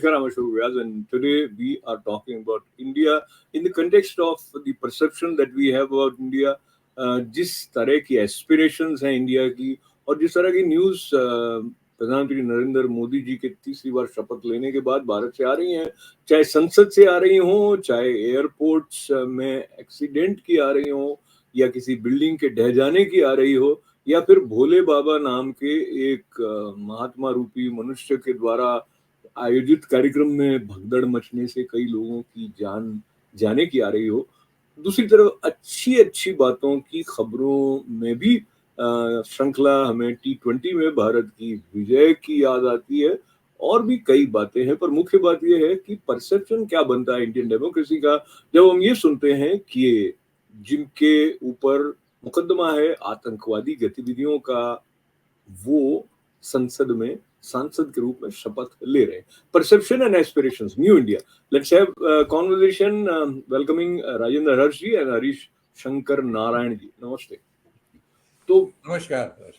Namaskar, I'm Ashok Vyas, and today we are talking about India in the context of the perception that we have about India, जिस तरह की aspirations हैं India की और जिस तरह की न्यूज़ प्रधानमंत्री नरेंद्र मोदी जी के तीसरी बार शपथ लेने के बाद भारत से आ रही हैं, चाहे संसद से आ रही हों, चाहे एयरपोर्ट्स में एक्सीडेंट की आ रही हों या किसी बिल्डिंग के ढह जाने की आ रही हो या फिर भोले बाबा नाम के एक महात्मा रूपी मनुष्य के द्वारा आयोजित कार्यक्रम में भगदड़ मचने से कई लोगों की जान जाने की आ रही हो। दूसरी तरफ अच्छी अच्छी बातों की खबरों में भी श्रृंखला हमें T20 में भारत की विजय की याद आती है और भी कई बातें हैं, पर मुख्य बात यह है कि परसेप्शन क्या बनता है इंडियन डेमोक्रेसी का जब हम ये सुनते हैं कि जिनके ऊपर मुकदमा है आतंकवादी गतिविधियों का, वो संसद में सांसद के रूप में शपथ ले रहे हैं। Perception and aspirations, new India. Let's have conversation welcoming Rajendra Harsh ji and Harish Shankar Narayan ji. नमस्ते। तो नमस्कार।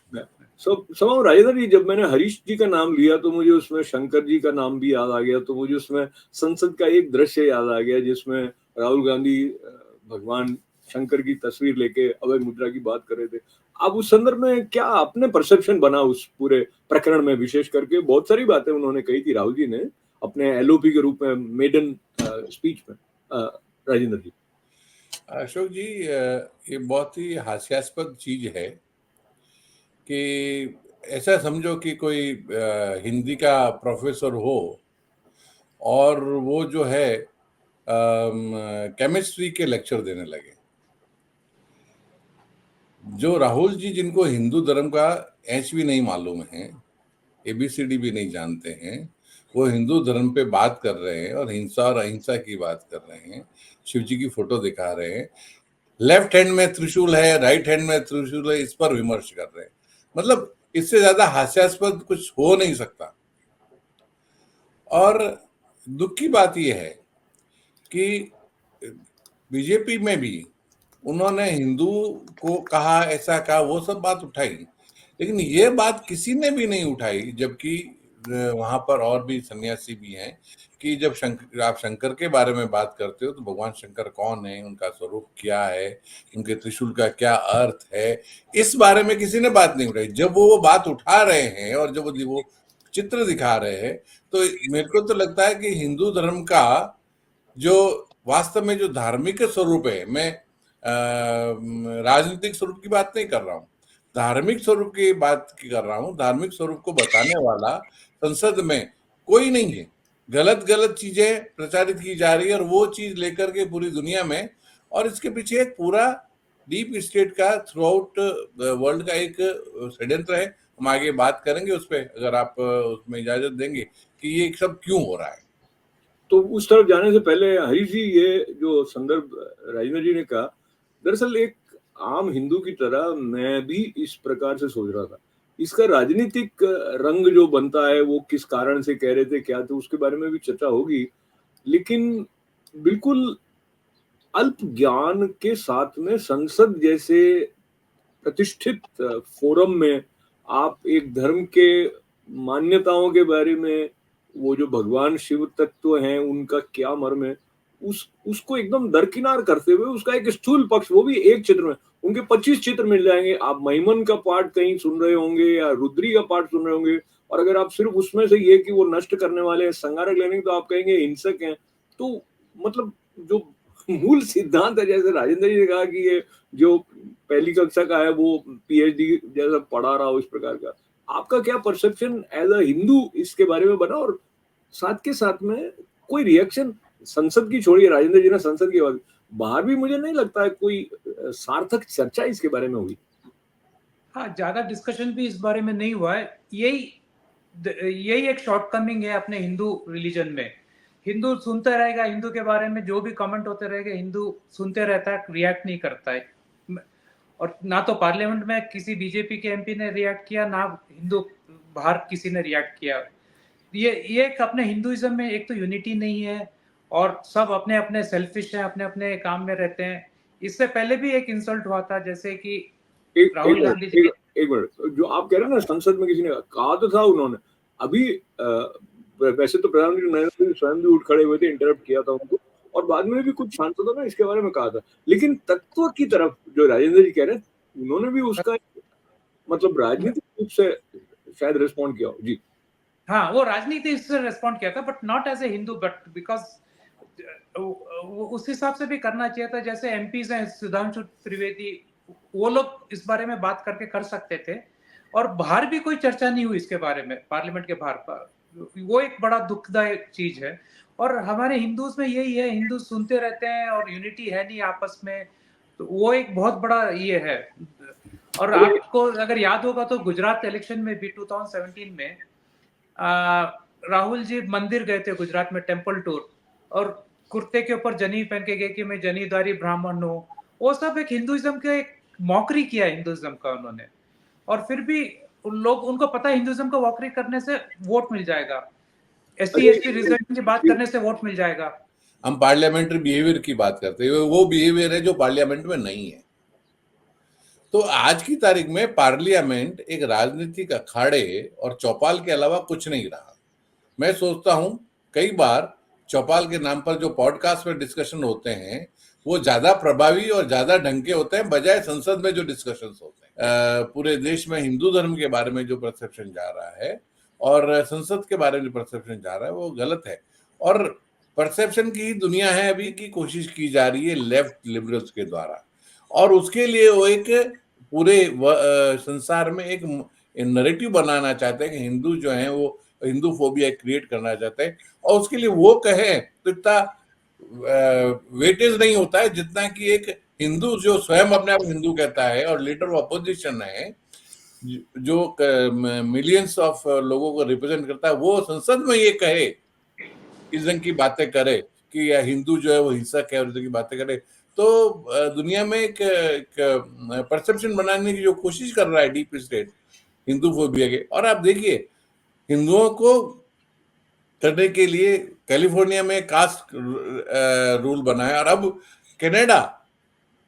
समाओ राजेंद्र जी, जब मैंने हरीश जी का नाम लिया तो मुझे उसमें शंकर जी का नाम भी याद आ गया, तो मुझे उसमें संसद का एक दृश्य याद आ गया जिसमें राहुल गांधी भगवान शंकर की तस्वीर लेके अभय मुद्रा की बात कर रहे थे। अब उस संदर्भ में क्या अपने परसेप्शन बना उस पूरे प्रकरण में? विशेष करके बहुत सारी बातें उन्होंने कही थी राहुल जी ने अपने एलओपी के रूप में मेडन स्पीच में। राजेंद्र जी। अशोक जी, ये बहुत ही हास्यास्पद चीज है कि ऐसा समझो कि कोई हिंदी का प्रोफेसर हो और वो जो है केमिस्ट्री के लेक्चर देने लगे। जो राहुल जी, जिनको हिंदू धर्म का एच भी नहीं मालूम है, ABCD भी नहीं जानते हैं, वो हिंदू धर्म पे बात कर रहे हैं और हिंसा और अहिंसा की बात कर रहे हैं, शिव जी की फोटो दिखा रहे हैं, लेफ्ट हैंड में त्रिशूल है, राइट हैंड में त्रिशूल है, इस पर विमर्श कर रहे हैं। मतलब इससे ज्यादा हास्यास्पद कुछ हो नहीं सकता। और दुख की बात यह है कि बीजेपी में भी उन्होंने हिंदू को कहा, ऐसा कहा, वो सब बात उठाई, लेकिन ये बात किसी ने भी नहीं उठाई, जबकि वहां पर और भी सन्यासी भी हैं, कि जब आप शंकर के बारे में बात करते हो तो भगवान शंकर कौन है, उनका स्वरूप क्या है, उनके त्रिशूल का क्या अर्थ है, इस बारे में किसी ने बात नहीं उठाई। जब वो बात उठा रहे हैं और जब वो चित्र दिखा रहे हैं, तो मेरे को तो लगता है कि हिंदू धर्म का जो वास्तव में जो धार्मिक स्वरूप है, मैं राजनीतिक स्वरूप की बात नहीं कर रहा हूँ, धार्मिक स्वरूप की बात कर रहा हूँ। धार्मिक स्वरूप को बताने वाला संसद में कोई नहीं है। गलत गलत चीजें प्रचारित की जा रही है और वो चीज लेकर के पूरी दुनिया में, और इसके पीछे एक पूरा डीप स्टेट का थ्रू आउट वर्ल्ड का एक षड्यंत्र है। हम आगे बात करेंगे उस पर, अगर आप उसमें इजाजत देंगे कि ये सब क्यों हो रहा है। तो उस तरफ जाने से पहले हरीश जी, ये जो संदर्भ राजेंद्र जी ने कहा, दरअसल एक आम हिंदू की तरह मैं भी इस प्रकार से सोच रहा था। इसका राजनीतिक रंग जो बनता है वो किस कारण से कह रहे थे, क्या, तो उसके बारे में भी चर्चा होगी, लेकिन बिल्कुल अल्प ज्ञान के साथ में संसद जैसे प्रतिष्ठित फोरम में आप एक धर्म के मान्यताओं के बारे में, वो जो भगवान शिव तत्व हैं उनका क्या मर्म है, उसको एकदम दरकिनार करते हुए उसका एक स्थूल पक्ष, वो भी एक चित्र में, उनके 25 चित्र मिल जाएंगे। आप महिमन का पाठ कहीं सुन रहे होंगे या रुद्री का पाठ सुन रहे होंगे, और अगर आप सिर्फ उसमें से ये कि वो नष्ट करने वाले हैं, संगारक लेने, तो आप कहेंगे हिंसक हैं। तो मतलब जो मूल सिद्धांत है, जैसे राजेंद्र जी ने कहा कि ये जो पहली कक्षा का है वो PhD जैसा पढ़ा रहा हो, इस प्रकार का आपका क्या परसेप्शन एज अ हिंदू इसके बारे में बना? और साथ के साथ में कोई रिएक्शन, संसद की छोड़िए, राजेंद्र जी ने संसद की बात, बाहर भी मुझे नहीं लगता है कोई सार्थक चर्चा इसके बारे में हुई। हाँ, ज्यादा डिस्कशन भी इस बारे में नहीं हुआ है। यही एक शॉर्टकमिंग है अपने हिंदू रिलीजन में। हिंदू सुनते रहेगा, हिंदू के बारे में जो भी कमेंट होते रहेगा, हिंदू सुनते रहता है, रिएक्ट नहीं करता है। और ना तो पार्लियामेंट में किसी बीजेपी के MP ने रिएक्ट किया, ना हिंदू बाहर किसी ने रिएक्ट किया। ये एक अपने हिंदुइज्म में एक तो यूनिटी नहीं है, और सब अपने अपने सेल्फिश हैं, अपने अपने काम में रहते हैं। इससे पहले भी एक इंसल्ट हुआ था, जैसे कि राहुल गांधी जी। एक मिनट, जो आप कह रहे हैं ना, संसद में किसी ने कहा तो था उन्होंने, अभी वैसे तो प्रधानमंत्री नरेंद्र मोदी स्वयं भी उठ खड़े हुए थे, इंटरप्ट किया था उनको, और बाद में भी कुछ सांसदों ने इसके बारे में कहा था। लेकिन तत्व की तरफ जो राजेंद्र जी कह रहे हैं, उन्होंने भी उसका मतलब राजनीतिक रूप से शायद रिस्पॉन्ड किया हो। जी हाँ, वो राजनीति से रिस्पॉन्ड किया था, but not as a Hindu, but because उस हिसाब से भी करना चाहिए था। जैसे एमपीज हैं सुधांशु त्रिवेदी, वो लोग इस बारे में बात करके कर सकते थे, और बाहर भी कोई चर्चा नहीं हुई इसके बारे में, पार्लियामेंट के बाहर। वो एक बड़ा दुखदायक चीज है। और हमारे हिंदूज में यही है, हिंदू सुनते रहते हैं और यूनिटी है नहीं आपस में, तो वो एक बहुत बड़ा ये है। और आपको अगर याद होगा तो गुजरात इलेक्शन में भी 2017 में राहुल जी मंदिर गए थे गुजरात में, टेम्पल टूर, और कुर्ते के ऊपर जनी पहन के गए कि मैं जनीधारी ब्राह्मण हूँ। वो सब एक हिंदुइज्म के एक मॉकरी किया हिंदुइज्म का उन्होंने, और फिर भी उन लोग, उनको पता है हिंदुइज्म को मॉकरी करने से वोट मिल जाएगा, एससी एसटी रिजर्वेशन की बात करने से वोट मिल जाएगा। हम पार्लियामेंट्री बिहेवियर की बात करते हैं, वो बिहेवियर है जो पार्लियामेंट में नहीं है। तो आज की तारीख में पार्लियामेंट एक राजनीतिक अखाड़े और चौपाल के अलावा कुछ नहीं रहा। मैं सोचता हूं कई बार चौपाल के नाम पर जो पॉडकास्ट में डिस्कशन होते हैं वो ज्यादा प्रभावी और ज्यादा ढंग के होते हैं बजाय संसद में जो डिस्कशन होते हैं। पूरे देश में हिंदू धर्म के बारे में जो परसेप्शन जा रहा है और संसद के बारे में जो परसेप्शन जा रहा है वो गलत है, और परसेप्शन की दुनिया है अभी की कोशिश की जा रही है लेफ्ट लिबरल्स के द्वारा, और उसके लिए वो एक पूरे संसार में एक नैरेटिव बनाना चाहते हैं कि हिंदू जो है वो हिंदू फोबिया क्रिएट करना चाहते हैं, और उसके लिए वो कहे तो इतना वेटेज नहीं होता है जितना कि एक हिंदू जो स्वयं अपने आप हिंदू कहता है और लीडर ऑफ अपोजिशन है जो मिलियंस ऑफ लोगों को रिप्रेजेंट करता है, वो संसद में ये कहे, इस ढंग की बातें करे कि हिंदू जो है वो हिंसक है और इस ढंग की बातें करे, तो दुनिया में एक परसेप्शन बनाने की जो कोशिश कर रहा है डीप स्टेट हिंदू फोबिया के। और आप देखिए हिंदुओं को करने के लिए कैलिफोर्निया में कास्ट रूल बनाया, और अब कनाडा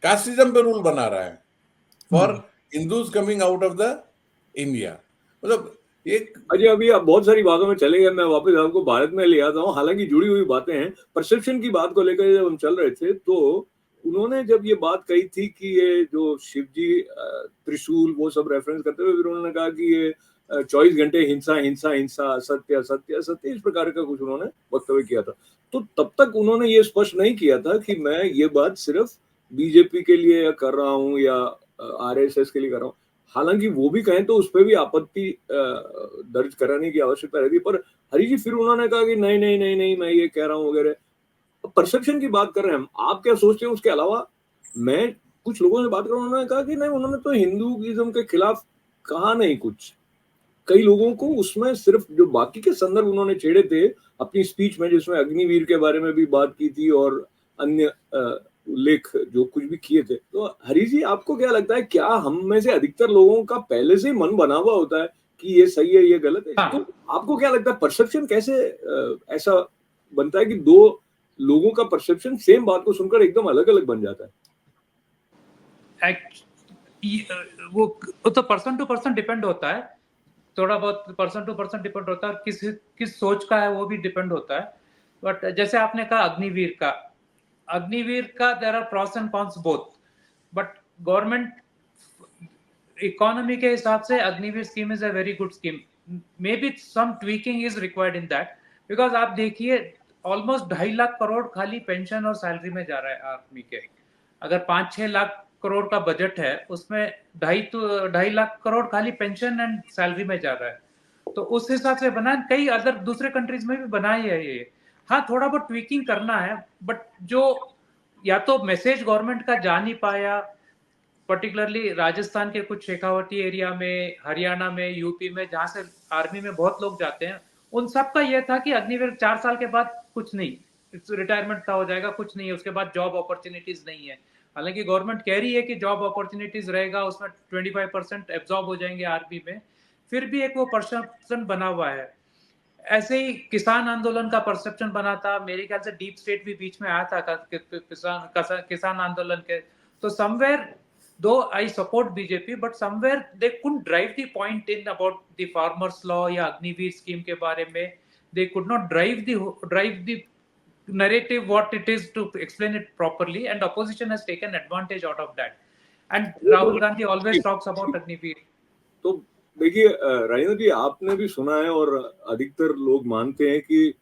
कास्टिज्म पे रूल बना रहा है for Hindus coming out of the India. मतलब एक अभी आप बहुत सारी बातों में चले गए, मैं वापस आपको भारत में ले आता हूँ। हालांकि जुड़ी हुई बातें हैं, परसेप्शन की बात को लेकर जब हम चल रहे थे तो उन्होंने जब ये बात कही थी कि ये जो शिवजी त्रिशूल वो सब रेफरेंस करते हुए फिर उन्होंने कहा कि ये 24 घंटे हिंसा हिंसा हिंसा, असत्य असत्य असत्य, इस प्रकार का कुछ उन्होंने वक्तव्य किया था। तो तब तक उन्होंने ये स्पष्ट नहीं किया था कि मैं ये बात सिर्फ बीजेपी के लिए कर रहा हूँ या आरएसएस के लिए कर रहा हूँ। हालांकि वो भी कहें तो उस पर भी आपत्ति दर्ज कराने की आवश्यकता रहती, पर हरी जी फिर उन्होंने कहा कि नहीं नहीं नहीं नहीं मैं ये कह रहा हूँ वगैरह। परसेप्शन की बात कर रहे हैं हम, आप क्या सोचते हैं उसके अलावा? मैं कुछ लोगों से बात कर रहा हूँ, उन्होंने कहा कि नहीं, उन्होंने तो हिंदुइज्म के खिलाफ कहा नहीं कुछ। कई लोगों को उसमें सिर्फ जो बाकी के संदर्भ उन्होंने छेड़े थे अपनी स्पीच में, जिसमें अग्निवीर के बारे में भी बात की थी और अन्य उल्लेख जो कुछ भी किए थे। तो हरी जी आपको क्या लगता है, क्या हम में से अधिकतर लोगों का पहले से मन बना हुआ होता है कि ये सही है ये गलत है? हाँ। तो आपको क्या लगता है परसेप्शन कैसे ऐसा बनता है कि दो लोगों का परसेप्शन सेम बात को सुनकर एकदम अलग अलग बन जाता है? वो तो पर्सन टू पर्सन डिपेंड होता है, थोड़ा बहुत पर्सन टू पर्सन डिपेंड होता है, किस सोच का है वो भी डिपेंड होता है। बट जैसे आपने कहा अग्निवीर का there are pros and cons both, but government economy के हिसाब से Agniveer scheme is a very good scheme. Maybe some tweaking is required in that, because आप देखिए ऑलमोस्ट 2.5 लाख करोड़ खाली पेंशन और सैलरी में जा रहा है आर्मी के। अगर 5-6 लाख करोड़ का बजट है, उसमें 2.5 लाख करोड़ खाली पेंशन एंड सैलरी में जा रहा है। तो उस हिसाब से बना, कई अदर दूसरे कंट्रीज में भी बनाई है ये। हाँ, थोड़ा बहुत ट्वीकिंग करना है, बट जो या तो मैसेज गवर्नमेंट का जा नहीं पाया, पर्टिकुलरली राजस्थान के कुछ शेखावटी एरिया में, हरियाणा में, यूपी में, जहां से आर्मी में बहुत लोग जाते हैं, उन सब का यह था कि अग्निवीर 4 साल के बाद कुछ नहीं, रिटायरमेंट का हो जाएगा, कुछ नहीं है, उसके बाद जॉब अपॉर्चुनिटीज नहीं है। हालांकि गवर्नमेंट कह रही है कि जॉब अपॉर्चुनिटीज रहेगा, उसमें 25% एब्जॉर्ब हो जाएंगे आर्मी में, फिर भी एक वो परसेप्शन बना हुआ है। ऐसे ही किसान आंदोलन का परसेप्शन बना था, मेरे ख्याल से डीप स्टेट भी बीच में आया था किसान आंदोलन के। तो somewhere though I support BJP, but somewhere they couldn't drive the point in about the farmers law या अग्निवीर स्कीम के बारे में, they could not drive the narrative what it is to explain it properly, and opposition has taken advantage out of that. And Rahul Gandhi always talks about Agniveer. तो देखिए राजेंद्र जी, आपने भी सुना है और अधिकतर लोग मानते हैं कि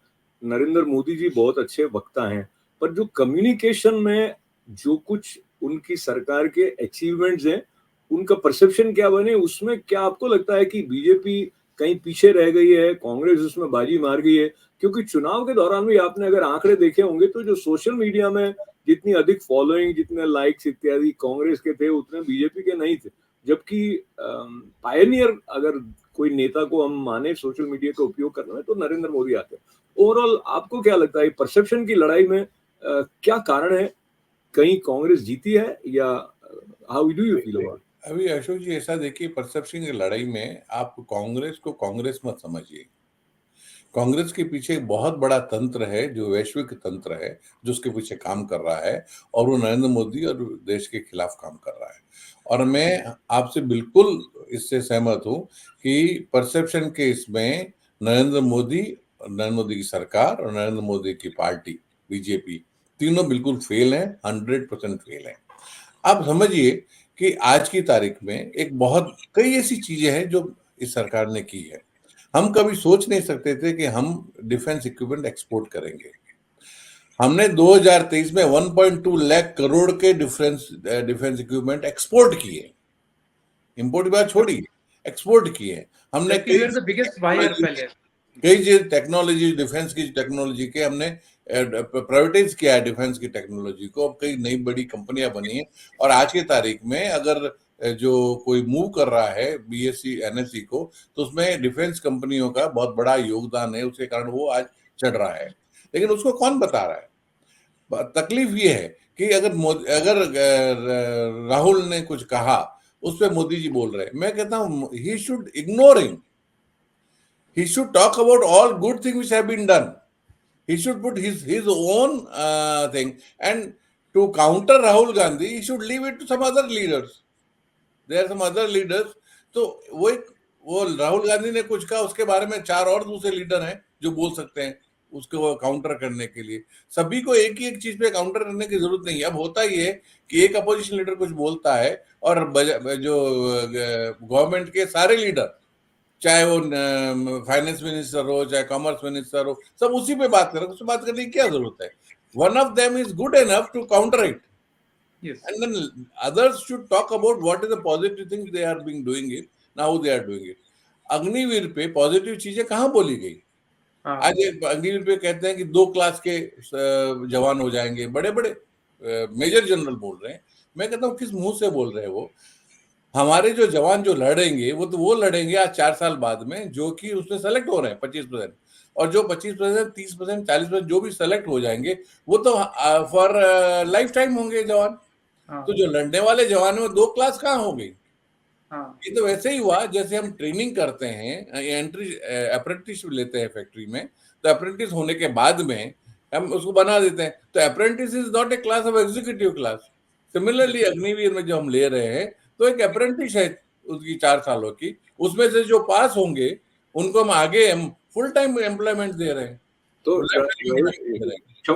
नरेंद्र मोदी जी बहुत अच्छे वक्ता हैं, पर जो कम्युनिकेशन में जो कुछ उनकी सरकार के अचीवमेंट्स हैं, उनका परसेप्शन क्या बने, उसमें क्या आपको लगता है कि बीजेपी कहीं पीछे रह गई है, कांग्रेस उसमें बाजी मार गई है? क्योंकि चुनाव के दौरान भी आपने अगर आंकड़े देखे होंगे तो जो सोशल मीडिया में जितनी अधिक फॉलोइंग, जितने लाइक्स इत्यादि कांग्रेस के थे, उतने बीजेपी के नहीं थे। जबकि पायनियर अगर कोई नेता को हम माने सोशल मीडिया का उपयोग करने में, तो नरेंद्र मोदी आते हैं। ओवरऑल आपको क्या लगता है परसेप्शन की लड़ाई में क्या कारण है? कहीं कांग्रेस जीती है या how do you feel about? अभी अशोक जी ऐसा देखिए, परसेप्शन की लड़ाई में आप कांग्रेस को कांग्रेस मत समझिए। कांग्रेस के पीछे एक बहुत बड़ा तंत्र है, जो वैश्विक तंत्र है, जो उसके पीछे काम कर रहा है, और वो नरेंद्र मोदी और देश के खिलाफ काम कर रहा है। और मैं आपसे बिल्कुल इससे सहमत हूं कि परसेप्शन के इसमें नरेंद्र मोदी की सरकार और नरेंद्र मोदी की पार्टी बीजेपी तीनों बिल्कुल फेल हैं, 100% फेल हैं। आप समझिए कि आज की तारीख में एक बहुत कई ऐसी चीजें हैं जो इस सरकार ने की है। हम कभी सोच नहीं सकते थे कि हम डिफेंस इक्विपमेंट एक्सपोर्ट करेंगे। हमने 2023 में 1.2 लाख करोड़ के डिफेंस इक्विपमेंट एक्सपोर्ट किए। इंपोर्ट की बात छोड़ी, एक्सपोर्ट किए। हमने कई चीज टेक्नोलॉजी, डिफेंस की टेक्नोलॉजी के हमने प्राइवेटाइज किया है डिफेंस की टेक्नोलॉजी को। अब कई नई बड़ी कंपनियां बनी हैं, और आज की तारीख में अगर जो कोई मूव कर रहा है बीएससी एनएससी को, तो उसमें डिफेंस कंपनियों का बहुत बड़ा योगदान है, उसके कारण वो आज चढ़ रहा है। लेकिन उसको कौन बता रहा है? तकलीफ ये है कि अगर राहुल ने कुछ कहा, उस पर मोदी जी बोल रहे हैं। मैं कहता हूं he should ignore him, he should talk about all good things which have been done. He should put his own thing, and to counter Rahul Gandhi, he should leave it to some other leaders. There are some other leaders. तो वो राहुल गांधी ने कुछ कहा, उसके बारे में 4 और दूसरे लीडर हैं जो बोल सकते हैं उसको काउंटर करने के लिए। सभी को एक ही एक चीज पे काउंटर करने की जरूरत नहीं है। अब होता ही है कि एक अपोजिशन लीडर कुछ बोलता है और जो गवर्नमेंट के सारे लीडर, चाहे वो फाइनेंस मिनिस्टर हो, चाहे कॉमर्स मिनिस्टर हो, सब उसी पे बात करें। उससे बात करने की क्या जरूरत है? One of them is good enough to counter it, and then others should talk about what is the positive thing they are being doing it, now they are doing it. Agniveer पे पॉजिटिव चीजें कहाँ बोली गई? आज अग्निवीर पे कहते हैं कि 2 क्लास के जवान हो जाएंगे, बड़े बड़े मेजर जनरल बोल रहे हैं। मैं कहता हूँ किस मुंह से बोल रहे हैं वो? हमारे जो जवान जो लड़ेंगे वो लड़ेंगे आज 4 साल बाद में, जो कि उसमें सेलेक्ट हो रहे हैं 25%, और जो 25%, 30%, 40% जो भी सेलेक्ट हो जाएंगे वो तो फॉर लाइफ टाइम होंगे जवान। तो जो लड़ने वाले जवानों में 2 क्लास कहाँ हो गई? ये तो वैसे ही हुआ जैसे हम ट्रेनिंग करते हैं, एंट्री अप्रेंटिसशिप लेते हैं फैक्ट्री में, तो अप्रेंटिस होने के बाद में हम उसको बना देते हैं। तो apprentice is not a class of executive class. Similarly Agniveer में जो हम ले रहे हैं, तो एक अप्रेंटिस है उसकी 4 सालों की, उसमें से जो पास होंगे उनको हम आगे हम फुल टाइम एम्प्लॉयमेंट दे रहे हैं। तो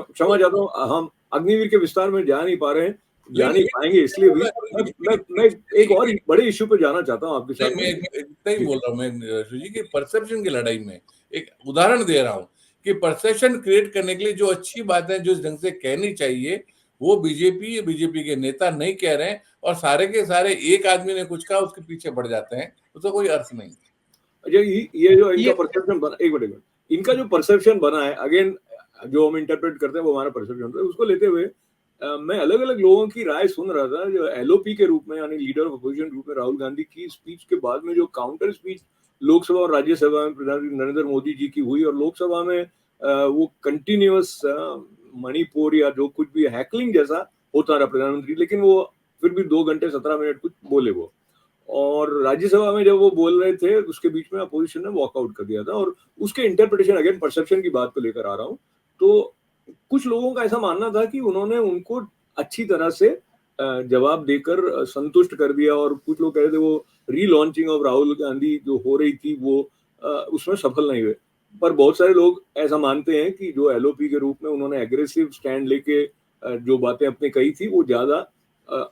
क्षमा चाहता हूँ, हम अग्निवीर के विस्तार में जा नहीं पा रहे हैं, जा नहीं पाएंगे, इसलिए मैं एक और बड़े इश्यू पे जाना चाहता हूँ आपके साथ। मैं इतना ही बोल रहा हूँ मैं सुजी की परसेप्शन की लड़ाई में एक उदाहरण दे रहा हूँ कि परसेप्शन क्रिएट करने के लिए जो अच्छी बातें जो इस ढंग से कहनी चाहिए वो बीजेपी के नेता नहीं कह रहे हैं, और सारे के सारे एक आदमी ने कुछ कहा उसके पीछे बढ़ जाते हैं, उसका कोई अर्थ नहीं। ये जो इनका परसेप्शन बना, एक मिनट, इनका जो परसेप्शन बना है, अगेन जो हम इंटरप्रेट करते हैं वो हमारा परसेप्शन होता है, उसको लेते हुए मैं अलग अलग लोगों की राय सुन रहा था। जो एलओपी के रूप में, यानी लीडर ऑफ अपोजिशन ग्रुप में, राहुल गांधी की स्पीच के बाद में जो काउंटर स्पीच लोकसभा और राज्यसभा में प्रधानमंत्री नरेंद्र मोदी जी की हुई, और लोकसभा में वो कंटिन्यूअस मणिपुर या जो कुछ भी हैकलिंग जैसा होता रहा प्रधानमंत्री, लेकिन वो फिर भी 2 घंटे 17 मिनट कुछ बोले वो। और राज्यसभा में जब वो बोल रहे थे, उसके बीच में अपोजिशन ने वॉकआउट कर दिया था। और उसके इंटरप्रिटेशन, अगेन परसेप्शन की बात को लेकर आ रहा हूँ, तो कुछ लोगों का ऐसा मानना था कि उन्होंने उनको अच्छी तरह से जवाब देकर संतुष्ट कर दिया, और कुछ लोग कह रहे थे वो रीलॉन्चिंग ऑफ राहुल गांधी जो हो रही थी वो उसमें सफल नहीं हुए। पर बहुत सारे लोग ऐसा मानते हैं कि जो एलओपी के रूप में उन्होंने एग्रेसिव स्टैंड लेके जो बातें अपने कही थी वो ज्यादा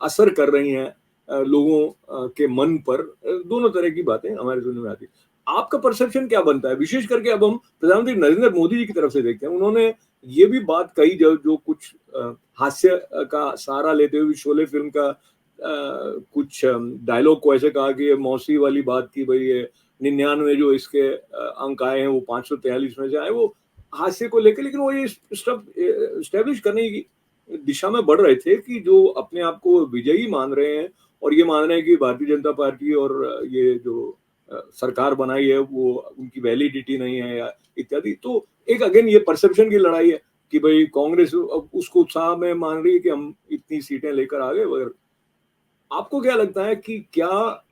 असर कर रही हैं लोगों के मन पर। दोनों तरह की बातें हमारे सुनने में आती है। आपका परसेप्शन क्या बनता है, विशेष करके अब हम प्रधानमंत्री नरेंद्र मोदी जी की तरफ से देखते हैं, उन्होंने ये भी बात कही जो कुछ हास्य का सहारा लेते हुए शोले फिल्म का कुछ डायलॉग को ऐसे कहा कि ये मौसी वाली बात की भाई ये 99 जो इसके अंक आए हैं वो 543 में से आए, वो हास्य को लेकर, लेकिन वो ये स्टेब्लिश करने की दिशा में बढ़ रहे थे कि जो अपने आप को विजयी मान रहे हैं और ये मान रहे हैं कि भारतीय जनता पार्टी और ये जो सरकार बनाई है वो उनकी वैलिडिटी नहीं है या इत्यादि। तो एक अगेन ये परसेप्शन की लड़ाई है कि भाई कांग्रेस उसको उत्साह में मान रही है कि हम इतनी सीटें लेकर आ गए वगैरह। आपको क्या लगता है कि क्या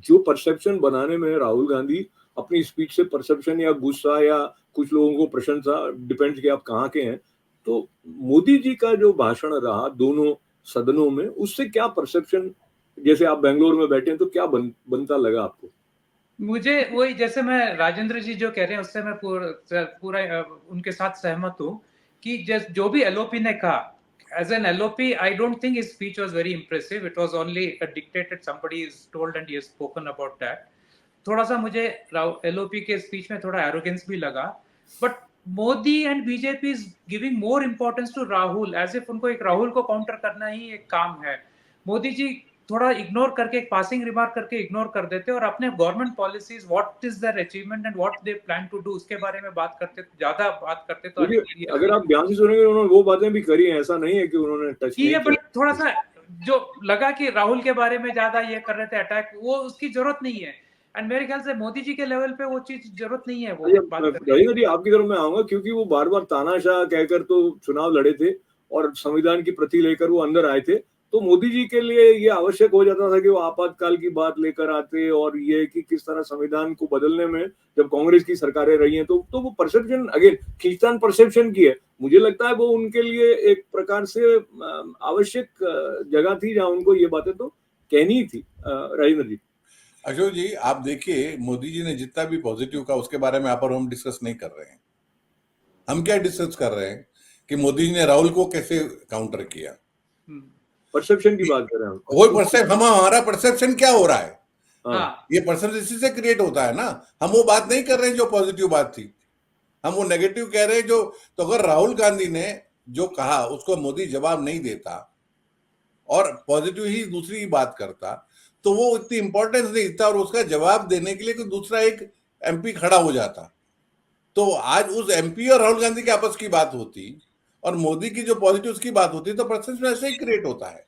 जो परसेप्शन बनाने में राहुल गांधी अपनी स्पीच से परसेप्शन या गुस्सा या कुछ लोगों को प्रशंसा, डिपेंड्स कि आप कहाँ के हैं, तो मोदी जी का जो भाषण रहा दोनों सदनों में उससे क्या परसेप्शन, जैसे आप बेंगलोर में बैठे हैं तो क्या बनता लगा आपको? मुझे वही, जैसे मैं राजेंद्र जी जो कह रहे हैं उससे मैं पूरा उनके साथ सहमत हूँ कि जो भी एलओपी ने कहा, as an LOP, I don't think his speech was very impressive. It was only a dictated, somebody is told and he has spoken about that. थोड़ा सा मुझे LOP के स्पीच में थोड़ा एरोगेंस भी लगा, but Modi and BJP is giving more importance to Rahul, as if उनको एक राहुल को काउंटर करना ही एक काम है। मोदी जी थोड़ा इग्नोर करके, एक पासिंग रिमार्क करके इग्नोर कर देते और अपने government policies, what is their achievement and what they plan to do, उसके बारे में बात करते, ज्यादा बात करते तो अगर आप ध्यान से सुनेंगे उन्होंने वो बातें भी करी हैं, ऐसा नहीं है कि उन्होंने टच नहीं ये बड़ी किया। थोड़ा सा जो लगा कि राहुल के बारे में ज्यादा ये कर रहे थे अटैक, वो उसकी जरूरत नहीं है। एंड मेरे ख्याल से मोदी जी के लेवल पे वो चीज जरूरत नहीं है वो बात करने की। आपकी तरफ मैं आऊंगा क्योंकि वो बार बार तानाशाह कहकर तो चुनाव लड़े थे और संविधान की प्रति लेकर वो अंदर आए थे, तो मोदी जी के लिए ये आवश्यक हो जाता था कि वो आपातकाल की बात लेकर आते और ये कि किस तरह संविधान को बदलने में जब कांग्रेस की सरकारें रही हैं तो वो परसेप्शन अगेन खींचतान परसेप्शन की है। मुझे लगता है वो उनके लिए एक प्रकार से आवश्यक जगह थी जहां उनको ये बातें तो कहनी थी। राजेंद्र जी। अशोक जी, आप देखिए मोदी जी ने जितना भी पॉजिटिव कहा उसके बारे में आप और हम डिस्कस नहीं कर रहे हैं। हम क्या डिस्कस कर रहे हैं कि मोदी जी ने राहुल को कैसे काउंटर किया। परसेप्शन की बात कर रहे हैं वो परसेप्शन, हमारा परसेप्शन क्या हो रहा है, हाँ। ये परसेप्शन इसी से क्रिएट होता है ना। हम वो बात नहीं कर रहे हैं जो पॉजिटिव बात थी, हम वो नेगेटिव कह रहे हैं जो। तो अगर राहुल गांधी ने जो कहा उसको मोदी जवाब नहीं देता और पॉजिटिव ही दूसरी बात करता तो वो इतनी इंपॉर्टेंस नहीं देता और उसका जवाब देने के लिए कोई दूसरा एक एमपी खड़ा हो जाता। तो आज उस एमपी और राहुल गांधी की आपस की बात होती और मोदी की जो पॉजिटिव की बात होती तो परसेप्शन ऐसे ही क्रिएट होता है।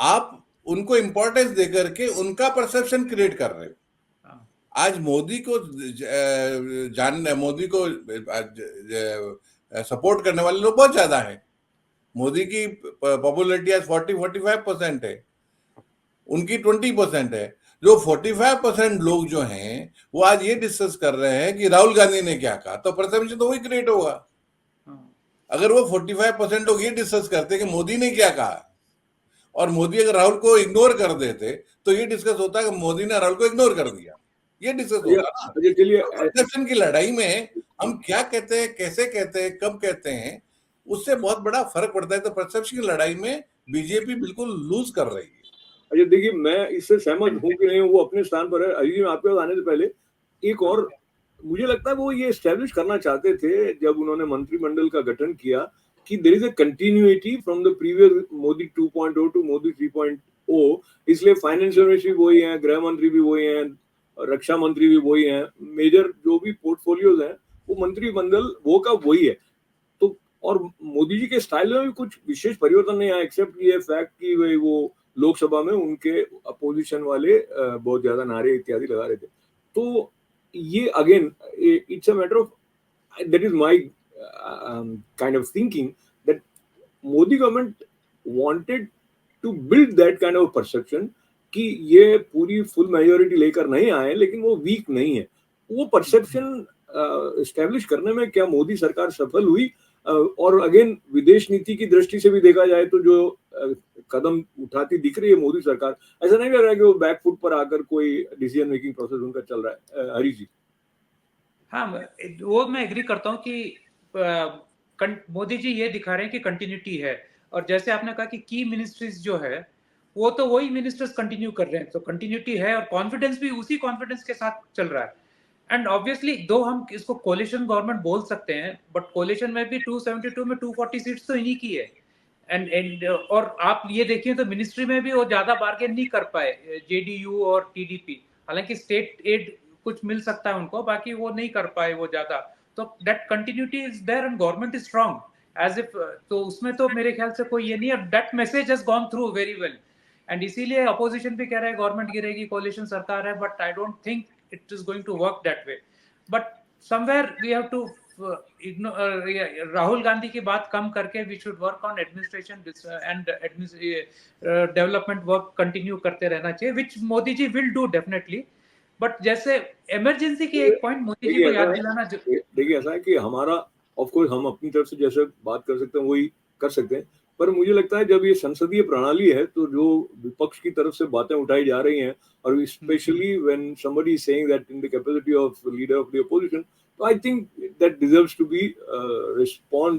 आप उनको इंपॉर्टेंस देकर के उनका परसेप्शन क्रिएट कर रहे हो। आज मोदी को मोदी को सपोर्ट करने वाले लोग बहुत ज्यादा हैं। मोदी की पॉपुलैरिटी आज 40-45% है, उनकी 20% है। जो 45% लोग जो हैं वो आज ये डिस्कस कर रहे हैं कि राहुल गांधी ने क्या कहा, तो परसेप्शन तो वही क्रिएट होगा। अगर वो 45% लोग ये डिस्कस करते कि मोदी ने क्या कहा और मोदी अगर राहुल को इग्नोर कर देते तो ये डिस्कस होता है कि मोदी ने राहुल को इग्नोर कर दिया, ये डिस्कस होता ना। चलिए, परसेप्शन की लड़ाई में हम क्या कहते हैं, कैसे कहते हैं, कब कहते हैं, उससे बहुत बड़ा फर्क पड़ता है। तो परसेप्शन की लड़ाई में बीजेपी बिल्कुल लूज कर रही है। अच्छा देखिए, मैं इससे सहमत हूँ कि नहीं, वो अपने स्थान पर है। अजीत जी, आपके पास आने से पहले एक और मुझे लगता है वो ये एस्टेब्लिश करना चाहते थे जब उन्होंने मंत्रिमंडल का गठन किया कि there is a continuity from the previous Modi 2.0 to Modi 3.0। इसलिए फाइनेंस मिनिस्ट्री वही है, गृह मंत्री भी वही हैं, रक्षा मंत्री भी वही हैं, मेजर जो भी पोर्टफोलियोज हैं वो मंत्रिमंडल वो का वही है। तो और मोदी जी के स्टाइल में भी कुछ विशेष परिवर्तन नहीं आया, एक्सेप्ट ये फैक्ट कि भाई वो लोकसभा में उनके अपोजिशन वाले बहुत ज्यादा नारे इत्यादि लगा रहे थे। तो ये again it's a matter of, that is my kind of thinking, that Modi government wanted to build that kind of perception कि ये पूरी फुल मेजोरिटी लेकर नहीं आए लेकिन वो वीक नहीं है। वो परसेप्शन एस्टेब्लिश करने में क्या मोदी सरकार सफल हुई? और अगेन विदेश नीति की दृष्टि से भी देखा जाए तो जो कदम उठाती दिख रही है मोदी सरकार, ऐसा नहीं लग रहा है कि वो बैकफुट पर आकर कोई डिसीजन मेकिंग प्रोसेस उनका चल रहा है? हरी जी। हाँ, वो मैं एग्री करता हूँ कि मोदी जी ये दिखा रहे हैं कि कंटिन्यूटी है, और जैसे आपने कहा कि की मिनिस्ट्रीज जो है वो तो वही मिनिस्टर्स कंटिन्यू कर रहे हैं, तो कंटिन्यूटी है और कॉन्फिडेंस भी उसी कॉन्फिडेंस के साथ चल रहा है। एंड ऑब्वियसली दो हम इसको कोलिशन गवर्नमेंट बोल सकते हैं, बट कोलिशन में भी 272 में 240 सीट्स तो इन्हीं की है। एंड और आप ये देखिए तो मिनिस्ट्री में भी वो ज्यादा बार्गेन नहीं कर पाए, जेडीयू और टीडीपी, हालांकि स्टेट एड कुछ मिल सकता है उनको, बाकी वो नहीं कर पाए वो ज्यादा। तो that continuity is there and government is strong as if, तो उसमें तो मेरे ख्याल से कोई ये नहीं है, that message has gone through very well. And इसीलिए अपोजिशन भी कह रहा है गवर्नमेंट गिरेगी, कोलिशन सरकार है, but I don't think it is going to work that way. But somewhere we have to Rahul Gandhi की बात कम करके we should work on administration and development work continue करते रहना चाहिए, which Modi ji will do definitely. But जैसे इमरजेंसी की एक पॉइंट मोदी जी को याद दिलाना देखिए ऐसा है कि हमारा ऑफ कोर्स हम अपनी तरफ से जैसे बात कर सकते हैं वही कर सकते हैं, पर मुझे लगता है जब ये संसदीय प्रणाली है तो जो विपक्ष की तरफ से बातें उठाई जा रही हैं, और specially when somebody is saying that in the capacity of leader of the opposition, तो I think that deserves to be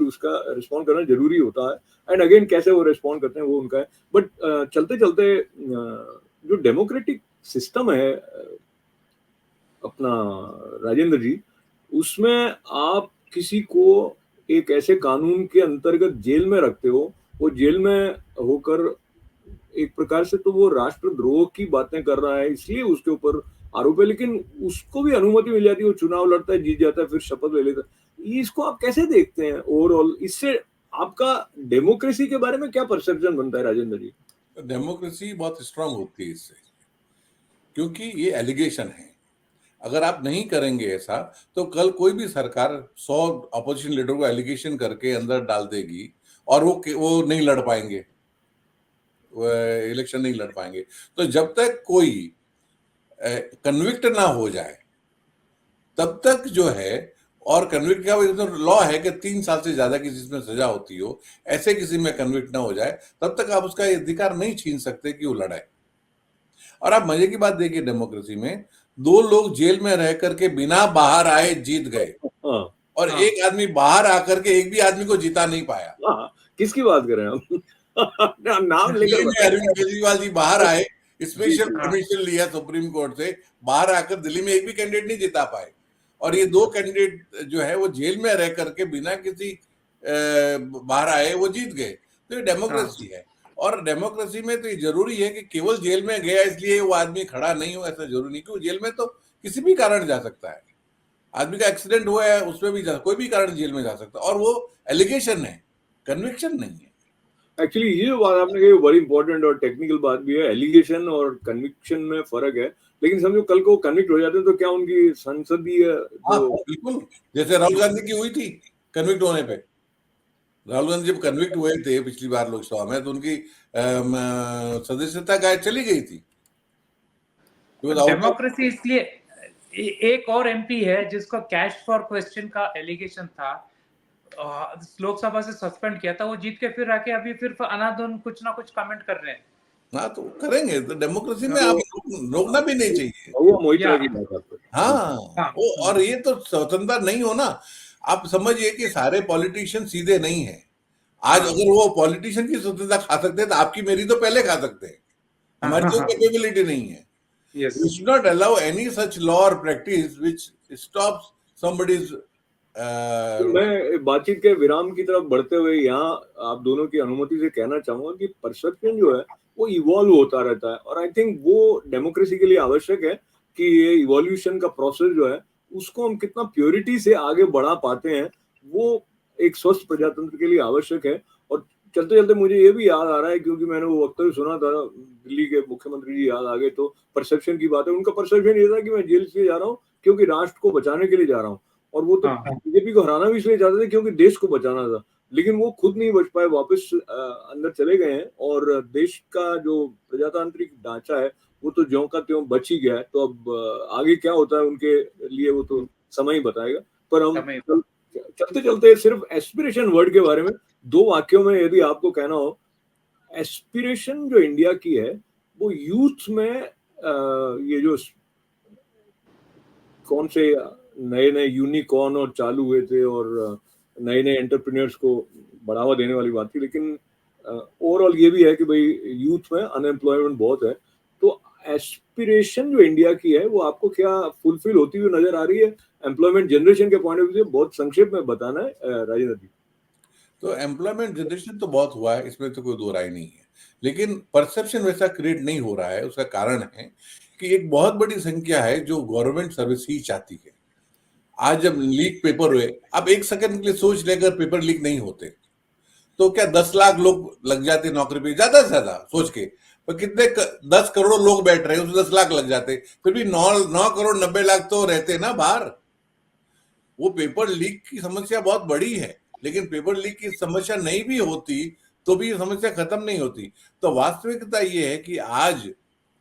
उसका रिस्पॉन्ड करना जरूरी होता है। एंड अगेन कैसे वो रिस्पॉन्ड करते हैं वो उनका है, बट चलते चलते जो डेमोक्रेटिक सिस्टम है अपना राजेंद्र जी, उसमें आप किसी को एक ऐसे कानून के अंतर्गत जेल में रखते हो, वो जेल में होकर एक प्रकार से तो वो राष्ट्रद्रोह की बातें कर रहा है, इसलिए उसके ऊपर आरोप है, लेकिन उसको भी अनुमति मिल जाती है, वो चुनाव लड़ता है, जीत जाता है, फिर शपथ ले लेता है। इसको आप कैसे देखते हैं ओवरऑल? इससे आपका डेमोक्रेसी के बारे में क्या परसेप्शन बनता है राजेंद्र जी? डेमोक्रेसी बहुत स्ट्रांग होती है इससे, क्योंकि ये एलिगेशन है। अगर आप नहीं करेंगे ऐसा तो कल कोई भी सरकार 100 अपोजिशन लीडर को एलिगेशन करके अंदर डाल देगी और वो नहीं लड़ पाएंगे, इलेक्शन नहीं लड़ पाएंगे। तो जब तक कोई कन्विक्ट ना हो जाए तब तक जो है, और कन्विक्ट का तो लॉ है कि 3 साल से ज्यादा की जिसमें सजा होती हो, ऐसे किसी में कन्विक्ट ना हो जाए तब तक आप उसका अधिकार नहीं छीन सकते कि वो लड़ाए। और आप मजे की बात देखिए, डेमोक्रेसी में 2 लोग जेल में रह करके बिना बाहर आए जीत गए, और एक आदमी बाहर आकर के एक भी आदमी को जिता नहीं पाया। किसकी बात कर रहे हैं आप? नाम लेकर अरविंद केजरीवाल जी बाहर आए, स्पेशल परमिशन लिया सुप्रीम कोर्ट से, बाहर आकर दिल्ली में एक भी कैंडिडेट नहीं जिता पाए। और ये 2 कैंडिडेट जो है वो जेल में रह करके बिना किसी बाहर आए वो जीत गए। तो ये डेमोक्रेसी है। और डेमोक्रेसी में तो ये जरूरी है कि केवल जेल में गया इसलिए वो आदमी खड़ा नहीं हो, ऐसा जरूरी नहीं, क्योंकि जेल में तो किसी भी कारण जा सकता है। आदमी का एक्सीडेंट हुआ है उसमें भी कोई भी कारण जेल में जा सकता है, और वो एलिगेशन है, कन्विक्शन नहीं है। एक्चुअली ये जो बात आपने कही बड़ी इंपॉर्टेंट और टेक्निकल बात भी है, एलिगेशन और कन्विक्शन में फर्क है। लेकिन समझो कल को कन्विक्ट हो जाते हैं तो क्या उनकी संसदीय बिल्कुल, जैसे राहुल गांधी की हुई थी कन्विक्ट होने पे। राहुल गांधी जब कन्विक्ट हुए थे पिछली बार लोकसभा में तो उनकी सदस्यता गायब चली गई थी। डेमोक्रेसी इसलिए एक और एमपी है जिसको कैश फॉर क्वेश्चन का एलिगेशन था, लोकसभा से सस्पेंड किया था, वो जीत के फिर आके अभी फिर अनादन कुछ ना कुछ कमेंट कर रहे हैं। हाँ तो करेंगे, तो डेमोक्रेसी में आप रोकना भी नहीं चाहिए। वो मोहित राय की बात। हाँ, वो और ये तो स्वतंत्रता नहीं हो ना। आप समझिए कि सारे पॉलिटिशियन सीधे नहीं है। आज अगर वो पॉलिटिशियन की स्वतंत्रता खा सकते हैं तो आपकी मेरी तो पहले खा सकते हैं। हमारी तो कैपेबिलिटी नहीं है। We should not allow any such law or practice which stops somebody's मैं बातचीत के विराम की तरफ बढ़ते हुए यहाँ आप दोनों की अनुमति से कहना चाहूंगा कि परसेप्शन जो है वो इवॉल्व होता रहता है, और आई थिंक वो डेमोक्रेसी के लिए आवश्यक है कि ये इवोल्यूशन का प्रोसेस जो है उसको हम कितना प्योरिटी से आगे बढ़ा पाते हैं, वो एक स्वस्थ प्रजातंत्र के लिए आवश्यक है। और चलते चलते मुझे ये भी याद आ रहा है, क्योंकि मैंने वो वक्तव्य सुना था, दिल्ली के मुख्यमंत्री जी याद आ गए, तो परसेप्शन की बात है, उनका परसेप्शन ये था कि मैं जेल से जा रहा हूँ क्योंकि राष्ट्र को बचाने के लिए जा रहा हूँ, और वो तो बीजेपी को हराना भी इसलिए चाहते थे क्योंकि देश को बचाना था। लेकिन वो खुद नहीं बच पाए, वापस अंदर चले गए हैं, और देश का जो प्रजातांत्रिक ढांचा है वो तो ज्यों का त्यों बच ही गया है। तो अब आगे क्या होता है उनके लिए वो तो समय ही बताएगा। पर हम चलते चलते सिर्फ एस्पिरेशन वर्ड के बारे में 2 वाक्यों में यदि आपको कहना हो, एस्पिरेशन जो इंडिया की है वो यूथ में ये जो कौन से नए नए यूनिकॉर्न और चालू हुए थे और नए नए एंटरप्रेन्योर्स को बढ़ावा देने वाली बात थी, लेकिन ओवरऑल ये भी है कि भाई यूथ में अनएम्प्लॉयमेंट बहुत है। तो एस्पिरेशन जो इंडिया की है वो आपको क्या फुलफिल होती हुई नजर आ रही है एम्प्लॉयमेंट जनरेशन के पॉइंट ऑफ व्यू से? बहुत संक्षेप में बताना है राजेंद्र जी। तो एम्प्लॉयमेंट जनरेशन तो बहुत हुआ है, इसमें तो कोई दो राय नहीं है, लेकिन परसेप्शन वैसा क्रिएट नहीं हो रहा है। उसका कारण है कि एक बहुत बड़ी संख्या है जो गवर्नमेंट सर्विस ही चाहती है। आज जब लीक पेपर हुए, अब एक सेकंड के लिए सोच लेकर पेपर लीक नहीं होते तो क्या 10 लाख लोग लग जाते नौकरी पे, ज्यादा से ज्यादा सोच के, पर कितने 10 करोड़ लोग बैठ रहे हैं, उसमें 10 लाख लग जाते, फिर भी 9 करोड़ 90 लाख तो रहते ना बाहर। वो पेपर लीक की समस्या बहुत बड़ी है, लेकिन पेपर लीक की समस्या नहीं भी होती तो भी ये समस्या खत्म नहीं होती। तो वास्तविकता ये है कि आज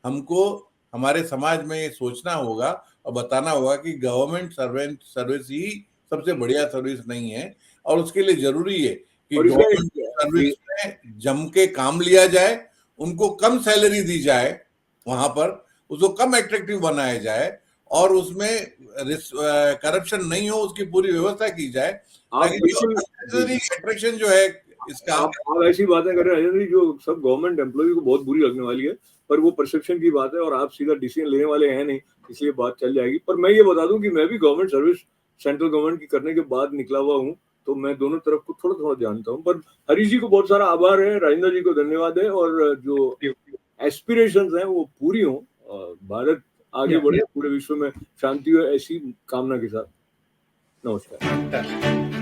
हमको हमारे समाज में ये सोचना होगा और बताना होगा कि गवर्नमेंट सर्विस ही सबसे बढ़िया सर्विस नहीं है, और उसके लिए जरूरी है कि और इसका गवर्नमेंट सर्विस में जम के काम लिया जाए, उनको कम सैलरी दी जाए, वहां पर उसको कम एट्रैक्टिव बनाया जाए, और उसमें करप्शन नहीं हो, उसकी पूरी व्यवस्था की जाए, आप ताकि बिल्कुल अट्रैक्शन जो है इसका। आप ऐसी बातें कर रहे हैं राजेंद्र जी जो सब गवर्नमेंट एम्प्लॉय को बहुत बुरी लगने वाली है, पर वो परसेप्शन की बात है और आप सीधा डिसीजन लेने वाले हैं नहीं, इसलिए बात चल जाएगी। पर मैं ये बता दूं कि मैं भी गवर्नमेंट सर्विस सेंट्रल गवर्नमेंट की करने के बाद निकला हुआ हूँ, तो मैं दोनों तरफ को थोड़ा थोड़ा जानता हूँ। पर हरीश जी को बहुत सारा आभार है, राजेंद्र जी को धन्यवाद है, और जो एस्पिरेशंस हैं वो पूरी हों, भारत आगे बढ़े, पूरे विश्व में शांति हो, ऐसी कामना के साथ नमस्कार।